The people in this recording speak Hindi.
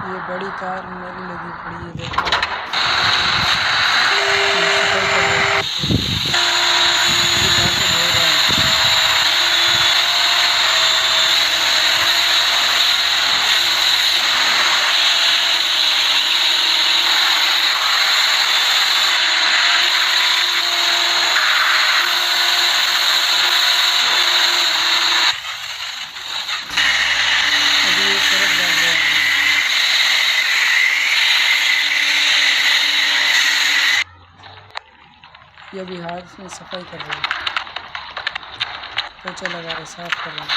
ये बड़ी कार मेरी लगी पड़ी है, देखो सफाई कर रहे हैं कार की। ये कार को धो रहा है। अभी ये सरफ डाल रहे हैं। ये अभी हाथ में सफाई कर रहे हैं, पोछा लगा रहे, साफ कर रहे हैं।